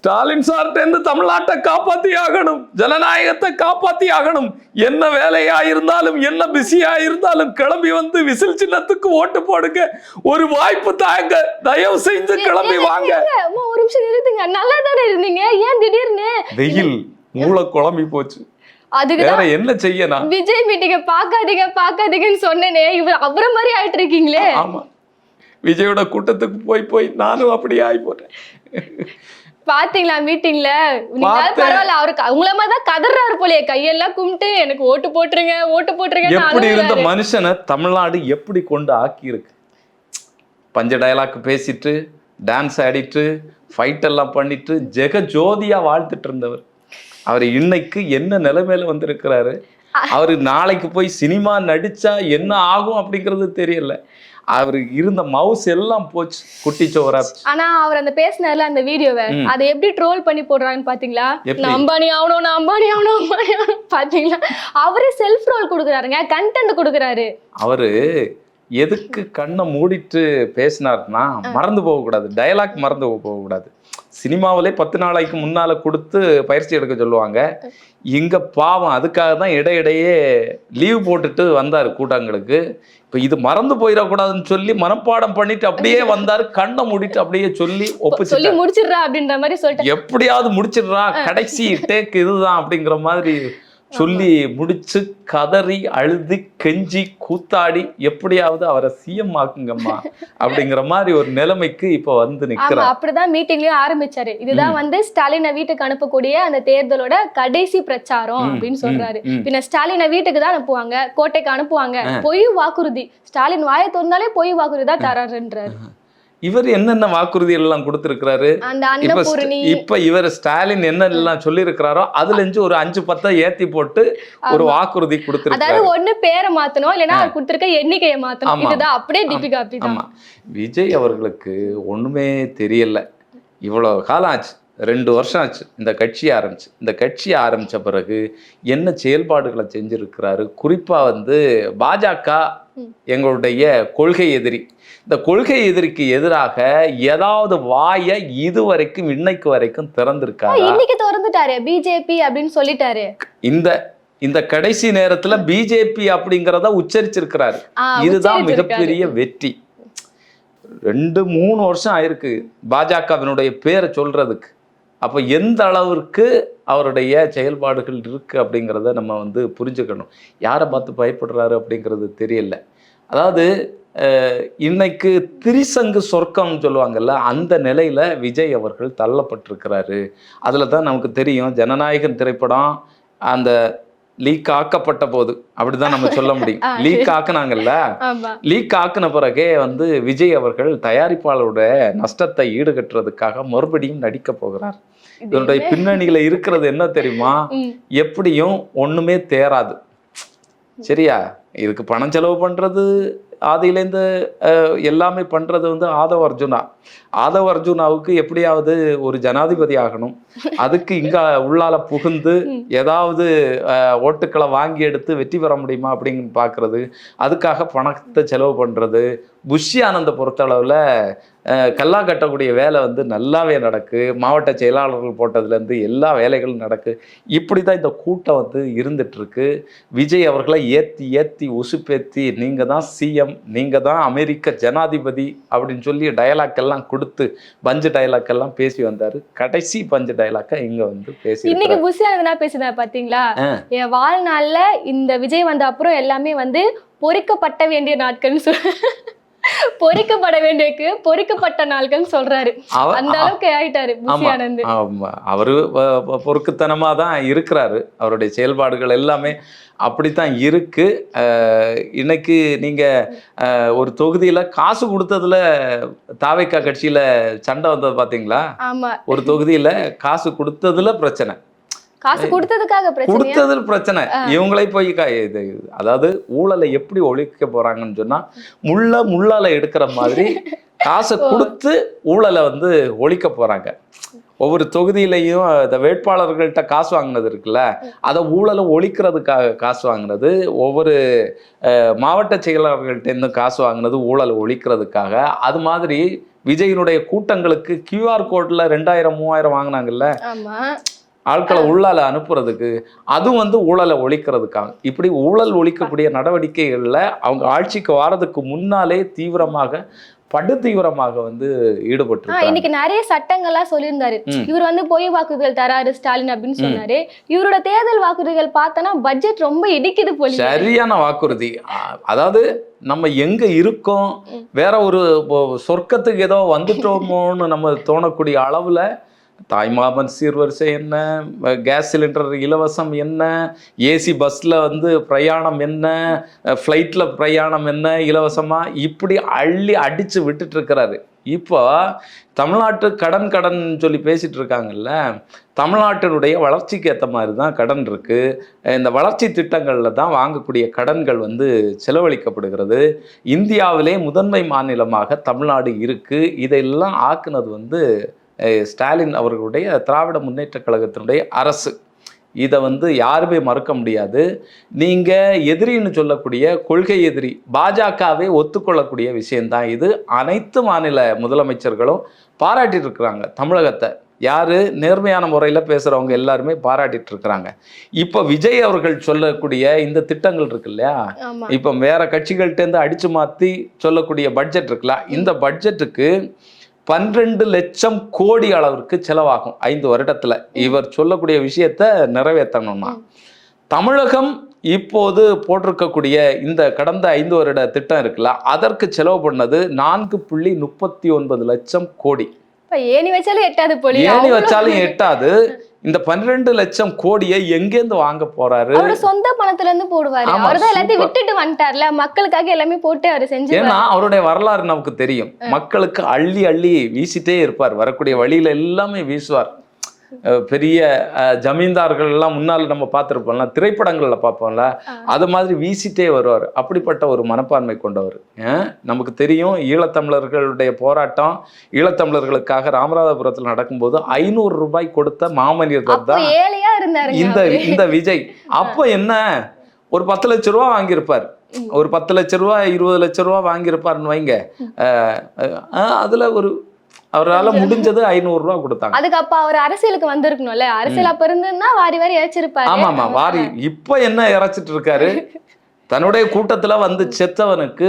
ஸ்டாலின் சார்ட்ட தமிழ்நாட்டை காப்பாத்தி ஆகணும், ஜனநாயகத்தை காப்பாத்தி ஆகணும். என்ன வேலையா இருந்தாலும், என்ன பிஸியா இருந்தாலும் கிளம்பி வந்து விசில் சின்னத்துக்கு ஓட்டு போடுங்க. ஒரு வாய்ப்பு தாங்க, தயவு செஞ்சு கிளம்பி வாங்க. ஒரு நிமிஷம் இருந்துங்க, நல்லா தானே இருந்தீங்க, ஏன் திடீர்னு? வெயில் மூளை குழம்பி போச்சு. அதுக்கு என்ன செய்யணும்? விஜய் மீட்டிங்க பாக்காதீங்கன்னு சொன்னேனே, இவர் அவரை மாதிரி ஆயிட்டு இருக்கீங்களே. ஆமா, விஜயோட கூட்டத்துக்கு போய் நானும் அப்படியே ஆகி போட்டேன். பாத்தீங்களா மீட்டிங்ல? பரவாயில்ல, அவருக்கு அவங்கள மாதிரிதான் கதறாரு போலயே, கையெல்லாம் கும்பிட்டு எனக்கு ஓட்டு போட்டுருங்க. எப்படி இருந்த மனுஷனை தமிழ்நாடு எப்படி கொண்டு ஆக்கி இருக்கு. பஞ்ச டயலாக் பேசிட்டு, டான்ஸ் ஆடிட்டு, ஃபைட் எல்லாம் பண்ணிட்டு ஜெகஜோதியா வாழ்த்துட்டு இருந்தவர் அவர் இன்னைக்கு என்ன நிலைமையில வந்திருக்கிறாரு. அவரு நாளைக்கு போய் சினிமா நடிச்சா என்ன ஆகும் அப்படிங்கிறது தெரியல. அவரு இருந்த மவுஸ் எல்லாம் போச்சு, குட்டிச்சோரா. ஆனா அவர் அந்த பேசினார்ல அந்த வீடியோவை, அதை எப்படி ட்ரோல் பண்ணி போடுறாங்கன்னு பாத்தீங்களா? அம்பானி ஆகணும் பாத்தீங்களா? அவரே செல்ஃப் ரோல் கொடுக்குறாருங்க, கண்டென்ட் கொடுக்குறாரு. அவரு எதுக்கு கண்ணை மூடிட்டு பேசினார்னா மறந்து போகக்கூடாது, டயலாக் மறந்து போகக்கூடாது. சினிமாவிலே 10 நாளைக்கு முன்னால கொடுத்து பயிற்சி எடுக்க சொல்லுவாங்க. இங்க பாவம் அதுக்காக தான் இடையிடையே லீவ் போட்டுட்டு வந்தாரு கூட்டங்களுக்கு. இப்ப இது மறந்து போயிடக்கூடாதுன்னு சொல்லி மனப்பாடம் பண்ணிட்டு அப்படியே வந்தாரு, கண்ணை மூடிட்டு அப்படியே சொல்லி சொல்லி முடிச்சிடுறா அப்படின்ற மாதிரி சொல்லிட்டு, எப்படியாவது முடிச்சிடுறா, கடைசி டேக் இதுதான் அப்படிங்கிற மாதிரி சொல்லி முடிச்சு கதறி அழுது கெஞ்சி கூத்தாடி எப்படியாவது அவரை சிஎம் ஆக்குங்கம்மா அப்படிங்கிற மாதிரி ஒரு நிலைமைக்கு இப்ப வந்து நிக்கிறார். அப்படிதான் மீட்டிங்லயும் ஆரம்பிச்சாரு. இதுதான் ஸ்டாலினை வீட்டுக்கு அனுப்பக்கூடிய அந்த தேர்தலோட கடைசி பிரச்சாரம் அப்படின்னு சொல்றாரு. பின்ன ஸ்டாலினை வீட்டுக்கு தான் அனுப்புவாங்க, கோட்டைக்கு அனுப்புவாங்க, பொய் வாக்குறுதி. ஸ்டாலின் வாயை திறந்தாலே பொய் வாக்குறுதி தான் தராருன்றாரு. இவர் என்னென்ன வாக்குறுதி எல்லாம் கொடுத்திருக்கிறாரு. இப்ப இவர் ஸ்டாலின் என்ன எல்லாம் சொல்லி இருக்கிறாரோ அதுல இருந்து ஒரு 5-10 ஏத்தி போட்டு ஒரு வாக்குறுதி கொடுத்திருக்காரு. அதாவது ஒண்ணு பேரை மாத்தணும், இல்லைன்னா அவர் கொடுத்திருக்க எண்ணிக்கையை மாத்தணும். இதுதான் அப்படியே டிபிகா. ஆமா, விஜய் அவர்களுக்கு ஒண்ணுமே தெரியல. இவ்வளவு காலம் ஆச்சு, 2 வருஷம் ஆச்சு இந்த கட்சி ஆரம்பிச்ச பிறகு என்ன செயல்பாடுகளை செஞ்சிருக்கிறாரு. குறிப்பா பாஜக எங்களுடைய கொள்கை எதிரி. இந்த கொள்கை எதிரிக்கு எதிராக ஏதாவது வாயை இதுவரைக்கும் இன்னைக்கு வரைக்கும் திறந்திருக்காரு. இன்னைக்கு திறந்துட்டாரு, பிஜேபி அப்படின்னு சொல்லிட்டாரு. இந்த கடைசி நேரத்துல பிஜேபி அப்படிங்கறத உச்சரிச்சிருக்கிறாரு. இதுதான் மிகப்பெரிய வெற்றி. 2-3 வருஷம் ஆயிருக்கு பாஜகவினுடைய பேரை சொல்றதுக்கு. அப்ப எந்த அளவிற்கு அவருடைய செயல்பாடுகள் இருக்கு அப்படிங்கிறத நம்ம புரிஞ்சுக்கணும். யாரை பார்த்து பயப்படுறாரு அப்படிங்கிறது தெரியல. அதாவது இன்னைக்கு திரிசங்கு சொர்க்கம் சொல்லுவாங்கல்ல, அந்த நிலையில விஜய் அவர்கள் தள்ளப்பட்டிருக்கிறாரு. அதுல தான் நமக்கு தெரியும், ஜனநாயகன் திரைப்படம் அந்த லீக் ஆக்கப்பட்ட போது அப்படிதான் நம்ம சொல்ல முடியும். லீக் ஆக்குனாங்கல்ல, லீக் ஆக்குன பிறகே விஜய் அவர்கள் தயாரிப்பாளரோட நஷ்டத்தை ஈடுகட்டுறதுக்காக மறுபடியும் நடிக்க போகிறார். இதனுடைய பின்னணியில இருக்கிறது என்ன தெரியுமா? எப்படியும் ஒண்ணுமே தேராது, சரியா? இதுக்கு பணம் செலவு பண்றது ஆதியிலேருந்து எல்லாமே பண்றது ஆதவ அர்ஜுனாவுக்கு எப்படியாவது ஒரு ஜனாதிபதி ஆகணும். அதுக்கு இங்க உள்ளால புகுந்து ஏதாவது ஓட்டுக்களை வாங்கி எடுத்து வெற்றி பெற முடியுமா அப்படின்னு பாக்குறது, அதுக்காக பணத்தை செலவு பண்றது. புஷி ஆனந்த பொறுத்தளவுல கல்லா கட்டக்கூடிய வேலை நல்லாவே நடக்கு. மாவட்ட செயலாளர்கள் போட்டதுலேருந்து எல்லா வேலைகளும் நடக்கு. இப்படி தான் இந்த கூட்டம் இருந்துட்டு இருக்கு. விஜய் அவர்களை ஏற்றி உசுப்பேத்தி நீங்கள் தான் சிஎம், நீங்கள் தான் அமெரிக்க ஜனாதிபதி அப்படின்னு சொல்லி டயலாக் எல்லாம் கொடுத்து பஞ்சு டயலாக் எல்லாம் பேசி வந்தாரு. கடைசி பஞ்சு டயலாக்க இங்க பேசி இன்னைக்கு புஷி ஆனந்தனா பேசுறாரு பாத்தீங்களா? என் வாழ்நாள்ல இந்த விஜய் வந்த அப்புறம் எல்லாமே பொறிக்கப்பட்ட வேண்டிய நாட்கள்னு பொறிக்கப்பட வேண்டியக்கு பொறிக்கப்பட்ட நாட்கள் சொல்றாரு. அந்த அளவுக்கு ஆயிட்டாரு புஷி ஆனந்த். அவரு பொறுக்குத்தனமா தான் இருக்கிறாரு. அவருடைய செயல்பாடுகள் எல்லாமே அப்படித்தான் இருக்கு. இன்னைக்கு நீங்க ஒரு தொகுதியில காசு கொடுத்ததுல தாவேக்கா கட்சியில சண்டை வந்தது பாத்தீங்களா? ஒரு தொகுதியில காசு கொடுத்ததுல பிரச்சனை, காசு கொடுத்ததுல பிரச்சனை. இவங்களே போய் அதாவது ஊழலை எப்படி ஒழிக்க போறாங்கன்னு சொன்னா முள்ளால எடுக்கிற மாதிரி காசை கொடுத்து ஊழலை ஒழிக்க போறாங்க. ஒவ்வொரு தொகுதியிலையும் இந்த வேட்பாளர்கள்ட்ட காசு வாங்கினது இருக்குல்ல, அதை ஊழலை ஒழிக்கிறதுக்காக காசு வாங்கினது, ஒவ்வொரு மாவட்ட செயலாளர்கள்ட்ட இருந்து காசு வாங்கினது ஊழலை ஒழிக்கிறதுக்காக. அது மாதிரி விஜயினுடைய கூட்டங்களுக்கு கியூஆர் கோட்ல 2000 3000 வாங்கினாங்கல்ல, ஆட்களை உள்ளால அனுப்புறதுக்கு, அதுவும் வந்து ஊழலை ஒழிக்கிறதுக்காக. இப்படி ஊழல் ஒழிக்கக்கூடிய நடவடிக்கைகள்ல அவங்க ஆட்சிக்கு வாரதுக்கு முன்னாலே படுதீவிரமாக வந்து ஈடுபட்டு இன்னைக்கு நிறைய சட்டங்கள்லாம் சொல்லியிருந்தாரு. இவர் வந்து பொய் வாக்குறுதிகள் தராரு ஸ்டாலின் அப்படின்னு சொன்னாரு. இவரோட தேர்தல் வாக்குறுதிகள் பார்த்தனா பட்ஜெட் ரொம்ப இடிக்குது போல. சரியான வாக்குறுதி. அதாவது நம்ம எங்க இருக்கோம், வேற ஒரு சொர்க்கத்துக்கு ஏதோ வந்துட்டோமோன்னு நம்ம தோணக்கூடிய அளவுல தாய்மாமன் சீர்வரிசை என்ன, கேஸ் சிலிண்டர் இலவசம் என்ன, ஏசி பஸ்ஸில் வந்து பிரயாணம் என்ன, ஃப்ளைட்டில் பிரயாணம் என்ன இலவசமாக, இப்படி அடித்து விட்டுட்டு இருக்கிறாரு. இப்போ தமிழ்நாட்டு கடன் சொல்லி பேசிட்டு இருக்காங்கல்ல, தமிழ்நாட்டினுடைய வளர்ச்சிக்கு ஏற்ற மாதிரி தான் கடன் இருக்குது. இந்த வளர்ச்சி திட்டங்களில் தான் வாங்கக்கூடிய கடன்கள் வந்து செலவழிக்கப்படுகிறது. இந்தியாவிலே முதன்மை மாநிலமாக தமிழ்நாடு இருக்குது. இதெல்லாம் ஆக்குனது வந்து ஸ்டாலின் அவர்களுடைய திராவிட முன்னேற்ற கழகத்தினுடைய அரசு. இதை வந்து யாருமே மறுக்க முடியாது. நீங்கள் எதிரின்னு சொல்லக்கூடிய கொள்கை எதிரி பாஜகவே ஒத்துக்கொள்ளக்கூடிய விஷயந்தான் இது. அனைத்து மாநில முதலமைச்சர்களும் பாராட்டிட்டு இருக்கிறாங்க தமிழகத்தை. யாரு நேர்மையான முறையில் பேசுகிறவங்க எல்லாருமே பாராட்டிட்டு இருக்கிறாங்க. இப்போ விஜய் அவர்கள் சொல்லக்கூடிய இந்த திட்டங்கள் இருக்கு இல்லையா, இப்போ வேற கட்சிகள்கிட்டேருந்து அடிச்சு மாற்றி சொல்லக்கூடிய பட்ஜெட் இருக்குல்ல, இந்த பட்ஜெட்டுக்கு 12 லட்சம் கோடி அளவிற்கு செலவாகும் 5 வருடத்துல. இவர் சொல்லக்கூடிய விஷயத்த நிறைவேற்றணும்னா தமிழகம் இப்போது போட்டிருக்கக்கூடிய இந்த கடந்த 5 வருட திட்டம் இருக்குல்ல, அதற்கு செலவு பண்ணது 4.39 லட்சம் கோடி. ஏணி வச்சாலும் எட்டாது போலி. ஏணி வச்சாலும் எட்டாது. இந்த 12 லட்சம் கோடியை எங்கேருந்து வாங்க போறாரு? அவரு சொந்த பணத்துல இருந்து போடுவாரு. அவர்தான் எல்லாத்தையும் விட்டுட்டு வந்துட்டார்ல, மக்களுக்காக எல்லாமே போட்டு அவர் செஞ்சு. ஏன்னா அவருடைய வரலாறு நமக்கு தெரியும். மக்களுக்கு அள்ளி வீசிட்டே இருப்பார். வரக்கூடிய வழியில எல்லாமே வீசுவார். பெரிய ஜமீன்தார்கள் எல்லாம் முன்னால் நம்ம பார்த்துருப்போம்ல, திரைப்படங்கள்ல பார்ப்போம்ல, அது மாதிரி வீசிட்டே வருவார். அப்படிப்பட்ட ஒரு மனப்பான்மை கொண்டவர். நமக்கு தெரியும், ஈழத்தமிழர்களுடைய போராட்டம், ஈழத்தமிழர்களுக்காக ராமநாதபுரத்தில் நடக்கும்போது 500 ரூபாய் கொடுத்த மாமனிதர் தான் இந்த விஜய். அப்போ என்ன, ஒரு 10 லட்சம் ரூபா வாங்கியிருப்பார். ஒரு 10 லட்சம் ரூபா 20 லட்சம் ரூபா வாங்கியிருப்பாருன்னு வைங்க. அதுல ஒரு அவரால் முடிஞ்சது 500 ரூபா கொடுத்தாங்க. அதுக்கு அப்ப அவர் அரசியலுக்கு வந்திருக்கணும்ல, அரசியல் அப்ப இருந்துன்னா வாரி இறைச்சிருப்பாரு. ஆமா வாரி. இப்ப என்ன இறைச்சிட்டு இருக்காரு? தன்னுடைய கூட்டத்துல வந்து செத்தவனுக்கு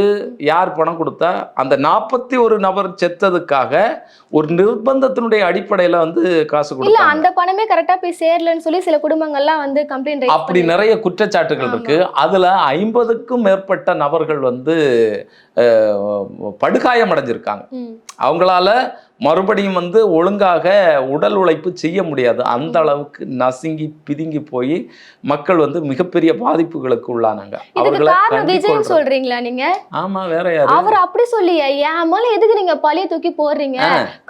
யார் பணம் கொடுத்தா? அந்த 41 நபர் செத்ததுக்காக ஒரு நிர்பந்தத்தினுடைய அடிப்படையில வந்து காசு கொடுத்தாங்க. அந்த பணமே கரெக்டா போய் சேரலன்னு சொல்லி சில குடும்பங்கள்லாம் வந்து கம்ப்ளைண்ட். அப்படி நிறைய குற்றச்சாட்டுகள் இருக்கு. அதுல 50க்கும் மேற்பட்ட நபர்கள் வந்து படுகாயம் அடைஞ்சிருக்காங்க. அவங்களால மறுபடியும் வந்து ஒழுங்காக உடல் உழைப்பு செய்ய முடியாது. அந்த அளவுக்கு நசுங்கி பிதுங்கி போய் மக்கள் வந்து மிகப்பெரிய பாதிப்புகளுக்கு உள்ளானாங்க. விஜய் சொல்றீங்களா நீங்க? ஆமா, வேற யாரு? அவர் அப்படி சொல்லி என் மேல எதுக்கு நீங்க பழிய தூக்கி போடுறீங்க?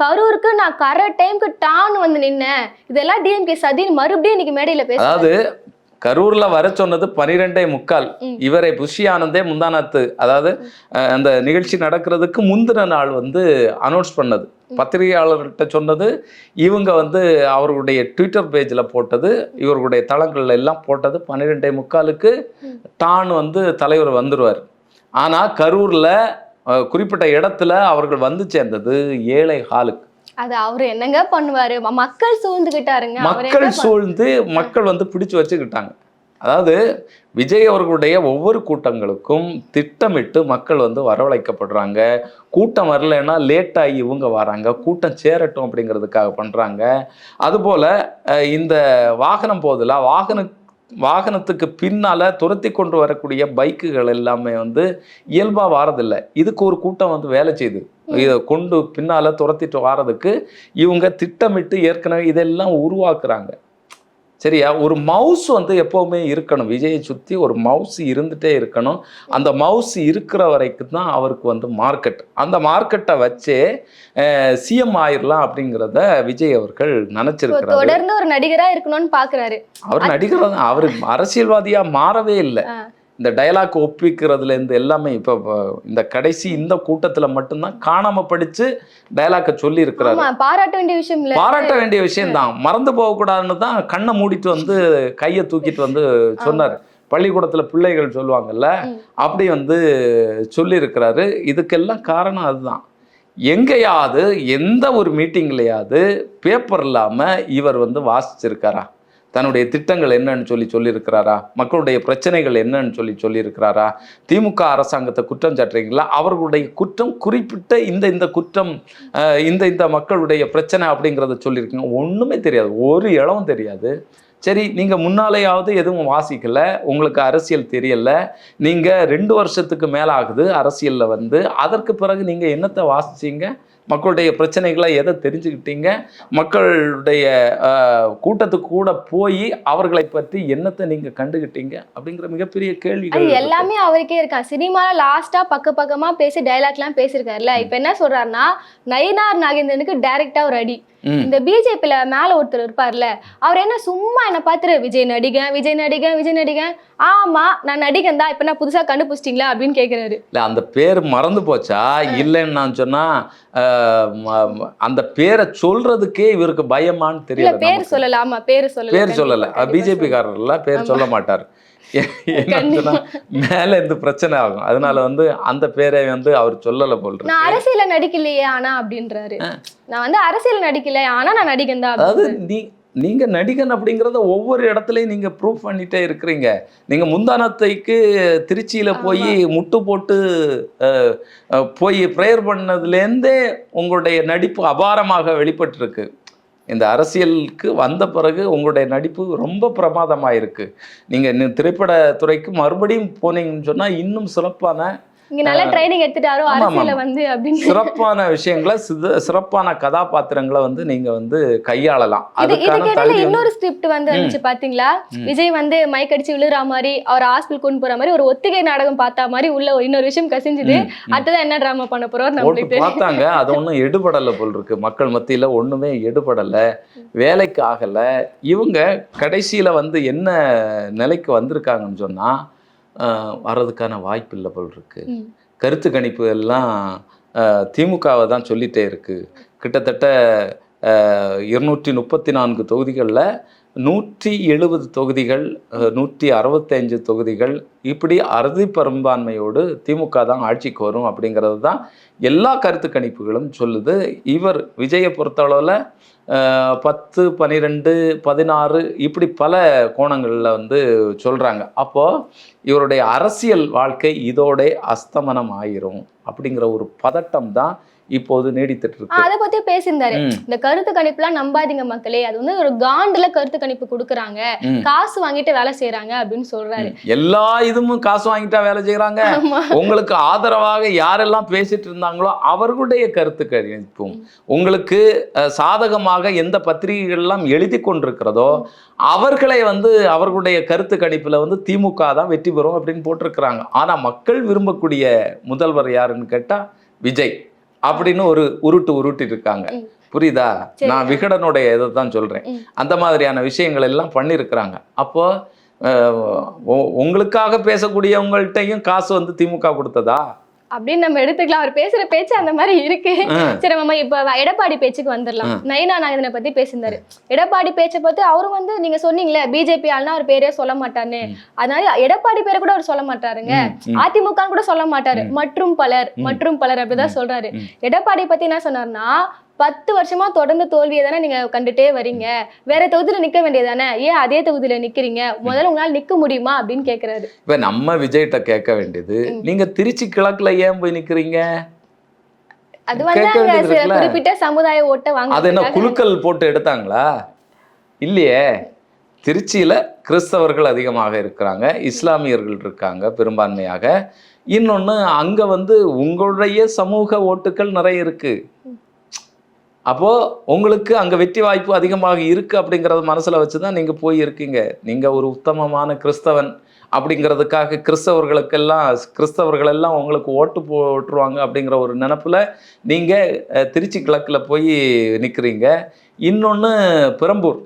கரூருக்கு நான் கரெக்ட் டைம்க்கு டான் வந்து நின்னேன். இதெல்லாம் டிஎம்கே சதின்னு மறுபடியும் இன்னைக்கு மேடையில பேச. அதாவது கரூர்ல வர சொன்னது 12:45. இவரை புஷி ஆனந்தே முந்தானத்து, அதாவது அந்த நிகழ்ச்சி நடக்கிறதுக்கு முந்தின நாள் வந்து அனௌன்ஸ் பண்ணது. பத்திரிகையாளர்கிட்ட சொன்னது, இவங்க வந்து அவர்களுடைய ட்விட்டர் பேஜில் போட்டது, இவர்களுடைய தளங்கள்ல எல்லாம் போட்டது 12:45க்கு டான் வந்து தலைவர் வந்துடுவார். ஆனால் கரூரில் குறிப்பிட்ட இடத்துல அவர்கள் வந்து சேர்ந்தது 7:15. அது அவரு என்னங்க பண்ணுவாரு? மக்கள் சூழ்ந்துகிட்டாருங்க. மக்கள் சூழ்ந்து மக்கள் வந்து பிடிச்சு வச்சுக்கிட்டாங்க. அதாவது விஜய் அவர்களுடைய ஒவ்வொரு கூட்டங்களுக்கும் திட்டமிட்டு மக்கள் வந்து வரவழைக்கப்படுறாங்க. கூட்டம் வரலைன்னா லேட்டாகி இவங்க வராங்க, கூட்டம் சேரட்டும் அப்படிங்கிறதுக்காக பண்ணுறாங்க. அதுபோல் இந்த வாகனம் போதில் வாகனத்துக்கு பின்னால துரத்தி கொண்டு வரக்கூடிய பைக்குகள் எல்லாமே வந்து இயல்பா வாரதில்லை. இதுக்கு ஒரு கூட்டம் வந்து வேலை செய்யுது. இதை கொண்டு பின்னால துரத்திட்டு வாரதுக்கு இவங்க திட்டமிட்டு ஏற்கனவே இதெல்லாம் உருவாக்குறாங்க. சரியா? ஒரு மவுஸ் வந்து எப்போவுமே இருக்கணும். விஜயை சுற்றி ஒரு மவுஸ் இருந்துகிட்டே இருக்கணும். அந்த மவுஸ் இருக்கிற வரைக்கும் தான் அவருக்கு வந்து மார்க்கெட். அந்த மார்க்கெட்டை வச்சே சிஎம் ஆயிடலாம் அப்படிங்கிறத விஜய் அவர்கள் நினைச்சிருக்கிறார். தொடர்ந்து ஒரு நடிகராக இருக்கணும்னு பார்க்குறாரு. அவர் நடிகராக தான், அவர் அரசியல்வாதியாக மாறவே இல்லை. இந்த டயலாக் ஒப்பிக்கிறதுலேருந்து எல்லாமே இப்போ இந்த கடைசி இந்த கூட்டத்தில் மட்டும்தான் காணாமல் படித்து டயலாக்கை சொல்லி இருக்கிறாரு. பாராட்ட வேண்டிய விஷயம் இல்லை, பாராட்ட வேண்டிய விஷயம்தான். மறந்து போகக்கூடாதுன்னு தான் கண்ணை மூடிட்டு வந்து கையை தூக்கிட்டு வந்து சொன்னார். பள்ளிக்கூடத்தில் பிள்ளைகள் சொல்லுவாங்கல்ல, அப்படி வந்து சொல்லியிருக்கிறாரு. இதுக்கெல்லாம் காரணம் அதுதான். எங்கேயாவது எந்த ஒரு மீட்டிங்லையாவது பேப்பர் இல்லாமல் இவர் வந்து வாசிச்சிருக்காரா? தன்னுடைய திட்டங்கள் என்னன்னு சொல்லியிருக்கிறாரா? மக்களுடைய பிரச்சனைகள் என்னன்னு சொல்லியிருக்கிறாரா? திமுக அரசாங்கத்தை குற்றம் சாட்டுறீங்களா? அவர்களுடைய குற்றம் குறிப்பிட்ட இந்த குற்றம், இந்த மக்களுடைய பிரச்சனை அப்படிங்கிறத சொல்லியிருக்கீங்க. ஒன்றுமே தெரியாது, ஒரு இளவும் தெரியாது. சரி, நீங்கள் முன்னாலேயாவது எதுவும் வாசிக்கல, உங்களுக்கு அரசியல் தெரியல, நீங்கள் 2 வருஷத்துக்கு மேலே ஆகுது அரசியலில் வந்து, அதற்கு பிறகு நீங்கள் என்னத்தை வாசிச்சீங்க? மக்களுடைய பிரச்சனைகளை எதை தெரிஞ்சுக்கிட்டீங்க? மக்களுடைய கூட்டத்துக்கு கூட போய் அவர்களை பற்றி என்னத்தை நீங்க கண்டுகிட்டீங்க அப்படிங்கிற மிகப்பெரிய கேள்விகள் எல்லாமே அவருக்கே இருக்கா. சினிமால லாஸ்டா பக்கமா பேசி டைலாக்லாம் பேசியிருக்காருல்ல. இப்ப என்ன சொல்றாருன்னா, நயினார் நாகேந்திரனுக்கு டைரக்டா ஒரு அடி. இந்த பிஜேபியில மேல ஒருத்தர் இருப்பார்ல, அவர் என்ன சும்மா என்ன பார்த்துரு விஜய் நடிகன், ஆமா நான் நடிகன் தான், இப்ப நான் புதுசா கண்டுபிடிச்சிட்டீங்களா அப்படின்னு கேக்குறாரு. இல்ல அந்த பேர் மறந்து போச்சா இல்லைன்னு நான் சொன்னா அந்த பேரை சொல்றதுக்கே இவருக்கு பயமான்னு தெரியல. பேர் சொல்லலாமா? பேர் சொல்லல. பிஜேபி காரர்ல பேர் சொல்ல மாட்டார். மேல இருந்து பிரச்சனை ஆகும். அதனால வந்து அந்த பேரை வந்து அவர் சொல்லல போல் இருக்கு. நான் அரசியல நடிக்கலையே ஆனா அப்படின்றாரு. நான் வந்து அரசியல் நடிக்கல, ஆனா நான் நடிகன் தான். அதாவது நீங்க நடிகன் அப்படிங்கறத ஒவ்வொரு இடத்துலயும் நீங்க ப்ரூவ் பண்ணிட்டே இருக்கிறீங்க. நீங்க முந்தானத்தைக்கு திருச்சியில போய் முட்டு போட்டு போய் ப்ரேயர் பண்ணதுலேருந்தே உங்களுடைய நடிப்பு அபாரமாக வெளிப்பட்டிருக்கு. இந்த அரசியலுக்கு வந்த பிறகு உங்களுடைய நடிப்பு ரொம்ப பிரமாதமாக இருக்கு. நீங்க திரைப்படத்துறைக்கு மறுபடியும் போனீங்கன்னு சொன்னா இன்னும் சிறப்பான சிறப்பான விஷயங்களை, சிறப்பான கதாபாத்திரங்களை வந்து நீங்க வந்து கையாளலாம். இன்னொரு ஸ்கிரிப்ட் வந்து பாத்தீங்களா, விஜய் வந்து மைக் அடிச்சு விழுற மாதிரி, அவர் ஹாஸ்பிட்டல் கொண்டு போற மாதிரி ஒரு ஒத்திகை நாடகம் பார்த்தா மாதிரி உள்ள இன்னொரு விஷயம் கசிஞ்சுது. அடுத்ததான் என்ன டிராமா பண்ண போறோம் பார்த்தாங்க. அது ஒன்றும் எடுபடலை போல் இருக்கு. மக்கள் மத்தியில ஒண்ணுமே எடுபடலை, வேலைக்கு ஆகல. இவங்க கடைசியில வந்து என்ன நிலைக்கு வந்திருக்காங்கன்னு சொன்னா வர்றதுக்கான வாய்ப்பு இல்லை போல் இருக்கு. கருத்து கணிப்பு எல்லாம் திமுகவை தான் சொல்லிட்டே இருக்கு. கிட்டத்தட்ட 234 தொகுதிகளில் 170 தொகுதிகள், 165 தொகுதிகள், இப்படி அறுதி பெரும்பான்மையோடு திமுக தான் ஆட்சிக்கு வரும் அப்படிங்கிறது தான் எல்லா கருத்து கணிப்புகளும் சொல்லுது. இவர் விஜயை பொறுத்தளவில் 10, 12, 16 இப்படி பல கோணங்களில் வந்து சொல்கிறாங்க. அப்போது இவருடைய அரசியல் வாழ்க்கை இதோட அஸ்தமனம் ஆயிரும் அப்படிங்கிற ஒரு பதட்டம் தான் இப்போது நீடித்துட்டு இருக்கு. அதை பத்தி பேசியிருந்தாரு. இந்த கருத்து கணிப்புலாம் நம்பாதீங்க மக்களே, அது வந்து ஒரு காண்டுல கருத்து கணிப்பு கொடுக்குறாங்க, காசு வாங்கிட்டு வேலை செய்யறாங்க அப்படின்னு சொல்றாரு. எல்லா இதுவும் காசு வாங்கிட்டா வேலை செய்யறாங்க. உங்களுக்கு ஆதரவாக யாரெல்லாம் பேசிட்டு இருந்தாங்களோ அவர்களுடைய கருத்து கணிப்பும், உங்களுக்கு சாதகமாக எந்த பத்திரிகைகள் எல்லாம் எழுதி கொண்டிருக்கிறதோ அவர்களை வந்து அவர்களுடைய கருத்து கணிப்புல வந்து திமுக தான் வெற்றி பெறும் அப்படின்னு போட்டிருக்கிறாங்க. ஆனா மக்கள் விரும்பக்கூடிய முதல்வர் யாருன்னு கேட்டா விஜய் அப்படின்னு ஒரு உருட்டு இருக்காங்க. புரியுதா? நான் விகடனுடைய இதை தான் சொல்றேன். அந்த மாதிரியான விஷயங்கள் எல்லாம் பண்ணியிருக்கிறாங்க. அப்போ உங்களுக்காக பேசக்கூடியவங்கள்ட்டையும் காசு வந்து திமுக கொடுத்ததா அப்படின்னு நம்ம எடுத்துக்கலாம். அவர் பேசுற பேச்சு அந்த மாதிரி இருக்கு. சரி, நம்ம இப்ப எடப்பாடி பேச்சுக்கு வந்துடலாம். நயினார் நாகேந்திரனை பத்தி பேசியிருந்தாரு. எடப்பாடி பேச்சை பத்தி அவரும் வந்து நீங்க சொன்னீங்களே பிஜேபி ஆள்னா அவர் பேரே சொல்ல மாட்டாருன்னு, அதனால எடப்பாடி பேரை கூட அவர் சொல்ல மாட்டாருங்க, அதிமுக கூட சொல்ல மாட்டாரு, மற்றும் பலர் அப்படிதான் சொல்றாரு. எடப்பாடி பத்தி என்ன சொன்னாருன்னா, 10 வருஷமா தொடர்ந்து தோல்வியை தானே நீங்க கண்டுட்டே வரீங்க, வேற தொகுதியில நிக்க வேண்டியதானே, ஏன் அதே தொகுதியில நிக்கிறீங்க, முதல்ல உங்களால நிக்க முடியுமா அப்படின்னு கேக்குறாரு. இப்ப நம்ம விஜய்கிட்ட கேட்க வேண்டியது, நீங்க திருச்சி கிழக்குல ஏன் போய் நிக்கிறீங்க? அது வந்து குறிப்பிட்ட சமுதாய ஓட்ட வாங்க, அது என்ன குலுக்கல் போட்டு எடுத்தாங்களா? இல்லையே. திருச்சியில கிறிஸ்தவர்கள் அதிகமாக இருக்கிறாங்க, இஸ்லாமியர்கள் இருக்காங்க பெரும்பான்மையாக. இன்னொன்னு அங்க வந்து உங்களுடைய சமூக ஓட்டுக்கள் நிறைய இருக்கு. அப்போது உங்களுக்கு அங்கே வெற்றி வாய்ப்பு அதிகமாக இருக்குது அப்படிங்கிறத மனசில் வச்சு தான் நீங்கள் போயிருக்கீங்க. நீங்கள் ஒரு உத்தமமான கிறிஸ்தவன் அப்படிங்கிறதுக்காக கிறிஸ்தவர்களெல்லாம் உங்களுக்கு ஓட்டு போட்டுருவாங்க அப்படிங்கிற ஒரு நினப்பில் நீங்கள் திருச்சி கிழக்கில் போய் நிற்கிறீங்க. இன்னொன்று பெரம்பூர்,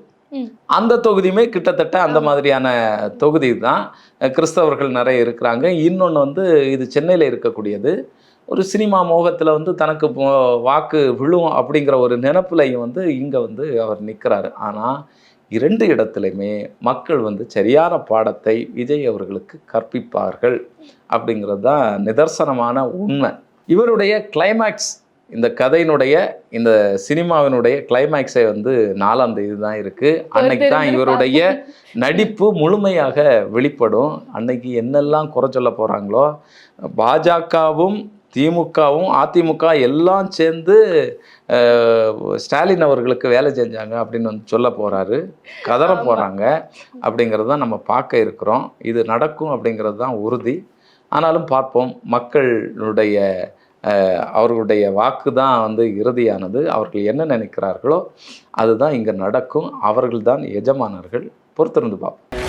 அந்த தொகுதியுமே கிட்டத்தட்ட அந்த மாதிரியான தொகுதி தான். கிறிஸ்தவர்கள் நிறைய இருக்கிறாங்க. இன்னொன்று வந்து இது சென்னையில் இருக்கக்கூடியது. ஒரு சினிமா மோகத்தில் வந்து தனக்கு வாக்கு விழும் அப்படிங்கிற ஒரு நினைப்புலையும் வந்து இங்கே வந்து அவர் நிற்கிறாரு. ஆனால் 2 இடத்துலையுமே மக்கள் வந்து சரியான பாடத்தை விஜய் அவர்களுக்கு கற்பிப்பார்கள் அப்படிங்கிறது தான் நிதர்சனமான உண்மை. இவருடைய கிளைமேக்ஸ், இந்த கதையினுடைய இந்த சினிமாவினுடைய கிளைமேக்ஸை வந்து 4ஆம் தேதி தான் இருக்குது. அன்னைக்கு தான் இவருடைய நடிப்பு முழுமையாக வெளிப்படும். அன்னைக்கு என்னெல்லாம் குறை சொல்ல போகிறாங்களோ, பாஜகவும் திமுகவும் அதிமுக எல்லாம் சேர்ந்து ஸ்டாலின் அவர்களுக்கு வேலை செஞ்சாங்க அப்படின்னு வந்து சொல்ல போகிறாரு, கதற போகிறாங்க அப்படிங்கிறது தான் நம்ம பார்க்க இருக்கிறோம். இது நடக்கும் அப்படிங்கிறது தான் உறுதி. ஆனாலும் பார்ப்போம். மக்களுடைய அவர்களுடைய வாக்கு தான் வந்து இறுதியானது. அவர்கள் என்ன நினைக்கிறார்களோ அதுதான் இங்கே நடக்கும். அவர்கள் தான் எஜமானர்கள். பொறுத்திருந்து பார்ப்போம்.